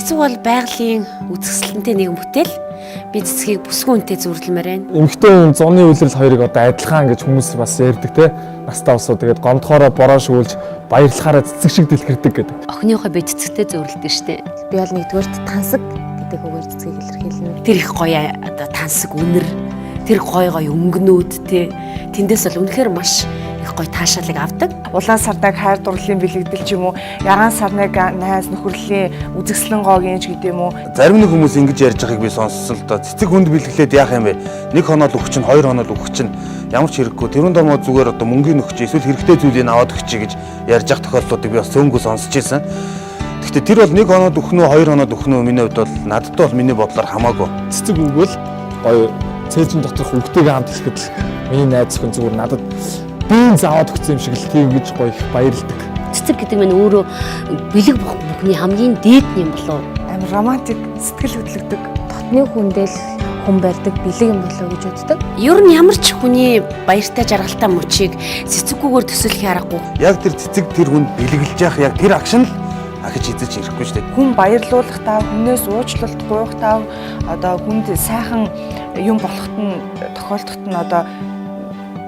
Цэцэг бол байгалийн үзэсгэлэнтэй нэгэн бүтээл. Би цэцгийг бүсгүй үнэтэй зүйрлэмээр байна. Эмэгтэй хүн зуны үйлрэл хоёрыг одоо адилхан гэж хүмүүс бас ярьдаг те. Настаа усуу тэгээд гомдохороо бороо шүүлж баярлахаараа цэцэг шиг дэлгэрдэг гэдэг. Охиныхоо би цэцэгтэй зүйрлдэг штеп. Би бол нэгдүгээрт тансаг гэдэг үгээр цэцгийг илэрхийлнэ. Тэр их гоё одоо тансаг үнэр, тэр гоё өнгөнүүд те. Тэндээс бол үнэхээр маш их гоё таашаалыг авдаг. Улаан сарнаг хайр дурлалын бэлэгдэл ч юм уу, ягаан сарнаг найз нөхөрлөлийн үзэсгэлэн гоогийн ч гэдэг юм уу. Зарим нэг хүмүүс ингэж ярьж байгааг би сонссон л доо. Цэцэг хүнд бэлгэлээд яах юм бэ? 1 хоноод өгч чинь, 2 хоноод өгч чинь ямар ч хэрэггүй. Тэрүүн дор мод зүгээр одоо мөнгөний өгч эсвэл хэрэгтэй зүйлийг аваад өгчий гэж ярьж байгаа тохиолдлуудыг би бас цөөнгөө сонсч ирсэн. Гэхдээ тэр бол 1 хоноод өгнө үү, 2 хоноод өгнө үү миний хувьд бол надад бол миний бодлоор хамаагүй. Цэцэг өгвөл гоё цээжин доторх өгтэйгээ хамт хэлэхэд л миний найз хүн зүгээр надад биеийн заавад өгсөн юм шиг л тийм гэж гоё их баярлдаг. Цэцэг гэдэг нь өөрөө бэлэг бүхний хамгийн дээд юм болов. Амар романтик сэтгэл хөдлөгдөг. Дотны хүндэл хүн барьдаг бэлэг юм болов гэж боддог. Ер нь ямар ч хүний баяртай жаргалтай мөчийг цэцэггүйгээр төсөөлөх аргагүй. Яг тэр цэцэг тэр хүнд бэлгэлж яах яг тэр акшн л ахиж эзэж ирэхгүй шүү дээ. Хүн баярлуулах тав, хүнээс уучлалт гуйх тав, одоо хүнд сайхан юм болоход нь тохиолдоход нь одоо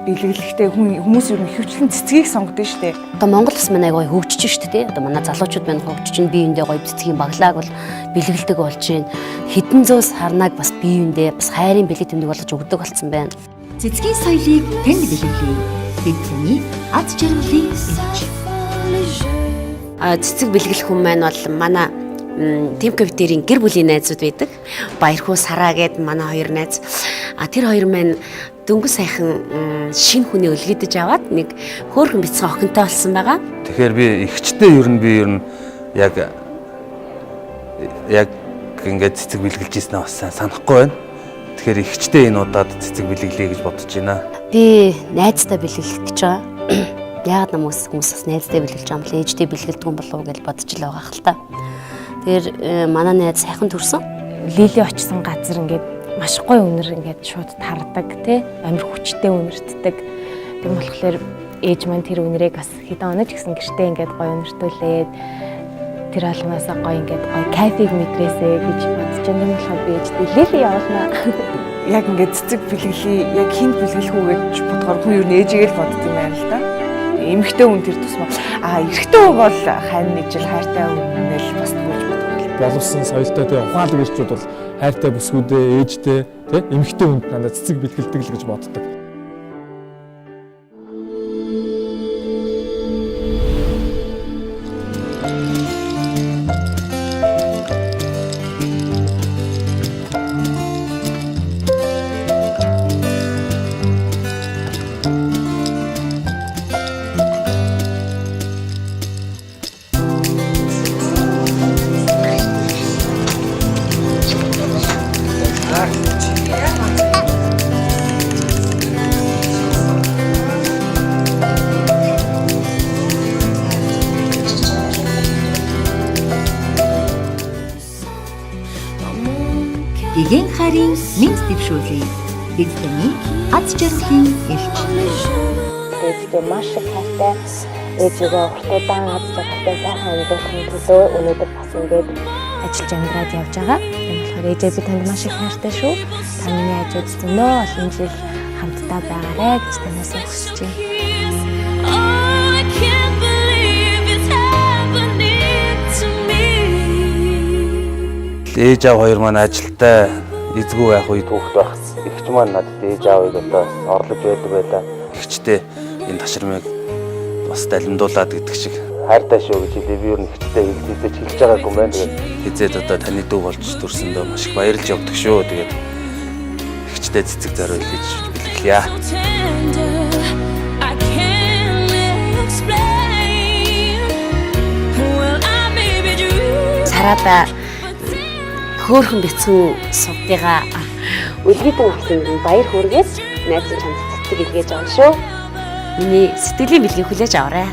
бэлгэлэхдээ хүмүүс ер нь хөвчлэн цэцгийг сонгодог шүү дээ. Одоо Монгол бас манай гоё хөгжиж шүү дээ. Одоо манай залуучууд маань хөгжиж чинь биеиндээ гоё цэцгийн баглааг бол бэлгэлдэг болж байна. Хэдэн зуус харнааг бас биеиндээ бас хайрын бэлэг тэмдэг болгож өгдөг болсон байна. Цэцгийн соёлыг танд бэлэглэе. Бидний аз жаргалын элч. Цэцэг бэлгэлэх хүн маань бол манай Темкавтерийн гэр бүлийн найзууд байдаг. Баярхуу Сараа гэд манай хоёр найз. Тэр хоёр маань дөнгөж сайхан шинэ хүний өлгөдөж аваад нэг хөөрхөн бяцхан охинтой болсон байгаа. Тэгэхээр би ихчтэй ер нь яг ингээд цэцэг бэлгэлж ийснэ бас санахгүй байна. Тэгэхээр ихчтэй энэ удаад цэцэг бэлгэлье гэж бодож байна. Би найзтай бэлгэлэх гэж байгаа. Яагаад хүмүүс бас найзтай бэлгэлж байгаа юм бэ? Ээжтэй бэлгэлдэг юм болов уу гэж бодож л байгаа хэл та. Тэгэхээр манай найз сайхан төрсөн. Лили очсон газар ингээд маш гоё үнэр ингээд шууд тардаг тий амар хүчтэй үнэртдэг. Тэг болохоор ээж маань тэр үнэрийг бас хэдэн онож гисэн гэртээ ингээд гоё үнэртүүлээд тэр алганаасаа гоё ингээд гоё кайфыг мэдрээсэй гэж бодож байгаа юм болохоор би ээжтэй Лили явуулна. Яг ингээд цэцэг бэлгэлээ, яг хинт бэлгэлэх үү гэж бодохоор хүн ер нь ээжигээ л бодд юм байна л да. Эмэгтэй хүн тэр тусмаа. Эрэгтэй хүн бол хайр нэгжил хайртай үнэл бас түүж бодох. Боловсон соёлтой те ухаалаг ирчүүд бол хайртай бүсгүүдээ ээжтэй те эмэгтэй хүнд надад цэцэг бэлгэлдэг л гэж боддог. Эгийн харин мэд дэвшүүлээ. Бидний аз жаргалын элч. Ээжтэй маш их хайртай. Ээжигээ уртудаан аз жаргалтай сайхан амьдрахын төлөө өнөөдөр бас ингээд ажиллаж амьдраад явж байгаа. Тийм болохоор ээжээ би танд маш их хайртай шүү. Та миний хажууд зөнөө олон жил хамтдаа байгаарай гэж танаас хүсэж байна. Ээж аав хоёр маань ажилдаа эзгүй байх үед хүүхэд байх. Игч маань надад ээж аавыг одоо орлож байдаг байлаа. Игчтэй энэ ташрамыг бас далимдуулаад гэдэг шиг хайртай шүү гэж хэлээ. Би юу нэг игчтэй хэлж хэлж байгаагүй юм байна. Тэгээд хизээд одоо таны дүү болж төрсөндөө маш их баярлж явдаг шүү. Тэгээд игчтэй цэцэг зориул хийж бэлгэлье. Сарада хөөрхөн бяцхан сувдыгаа өлгийдэн авсан баяр хүргээд найз чамд цэцэг илгээж авах шүү. Миний сэтгэлийн бэлгийг хүлээж аваарай.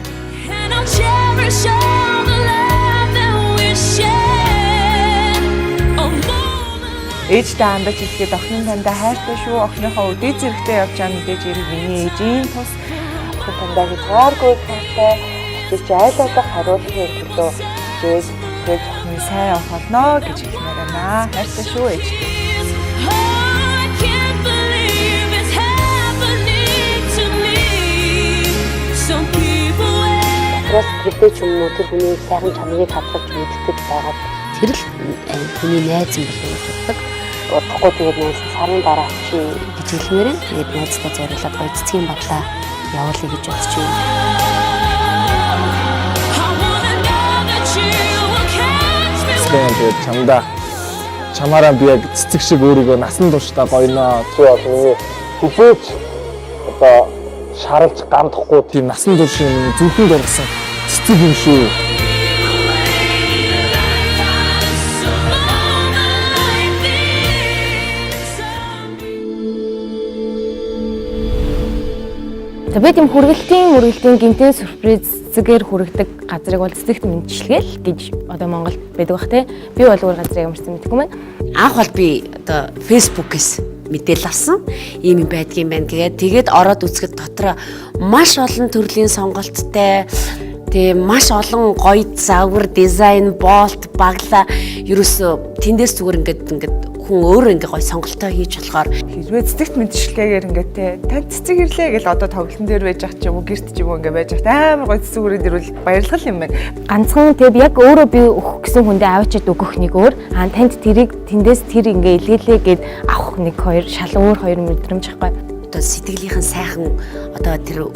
Ээжтэй амбач хэлгээд охин тандаа хайртай шүү. Охиныхоо үдээ зэрэгтэй явж байгаа мэдээж ирэх миний ээжийн тус охин тандаа хязгааргүй хайртай. Чи айлуулах хариулахын төлөө ээж тэгээд жоохон сайн болно гэж хэлмээр байна. Хайртай шүү ээжтэй. Бас тэрдээ ч юм уу тэр хүний сайхан чанарыг хадгалж мэддэг байгаад тэр л хүний найз юм болов гэж боддог. Удахгүй тэгээд найз сарын дараа чи гэж хэлмээр нь тэгээд найзтай зориулаад гоё цэцгийн бодлоо явуулъя гэж бодож байна. Тэгээд чамаараа би яг цэцэг шиг өөрийгөө насан туршдаа гоёноо. Чи бол миний хизээч одоо шаралж гамдахгүй тийм насан туршийн миний зүрхэнд орсон цэцэг юм шүү. Тэгээд юм хүргэлтийн гинтэн сюрприз цэцгээр хүрэгдэг газрыг бол цэцэгт мэдчилгээл гэж одоо Монголд байдаг бах те. Би бол өөр газрыг ямарсан мэдгүй мэн. Анх бол би одоо фэйсбүүкээс мэдээлэл авсан. Ийм юм байдгийн байна тэгээд ороод үзэхэд дотор маш олон төрлийн сонголттой тэгээ маш олон гоё загвар, дизайн, болт, баглаа ерөөсө тэндээс зүгээр ингээд хүн өөр ингээ гоё сонголтоо хийж болохоор Хэрвээ цэцэгт мэдчилгээгээр ингээд те тань цэцэг ирлээ гэл одоо тоглолтын дээр байж ах ч юм уу гэрт ч юм уу ингээ байж ах амар гоё цэцэг өрөөнд ирвэл баярлал юм байна. Ганцхан тэгээд яг өөрөө би өгөх гэсэн хүндээ аваачаад өгөх нэг өөр. Танд тэрийг тэндээс тэр ингээ илгээлээ гэд авах нэг хоёр шал өөр хоёр мэдрэмж ахгүй. одоо сэтгэлийнхэн сайхан одоо тэр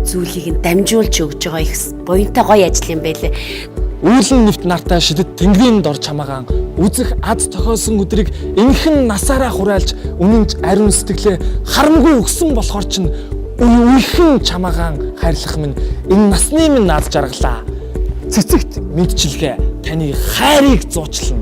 зүйлийг нь дамжуулж өгж байгаа их буянтай гоё ажил юм байлээ. Үйлэн нэвт нартай шидэт тэнгэрийн дор чамаагаан үзэх ад тохиосон өдрийг энхэн насаараа хураалж үнэнч ариун сэтгэлээ харамгүй өгсөн болохоор чинь үеийнхэн чамаагаан хайрлах минь энэ насны минь наад жаргалаа. Цэцэгт мэдчилгээ таны хайрыг зуучлана.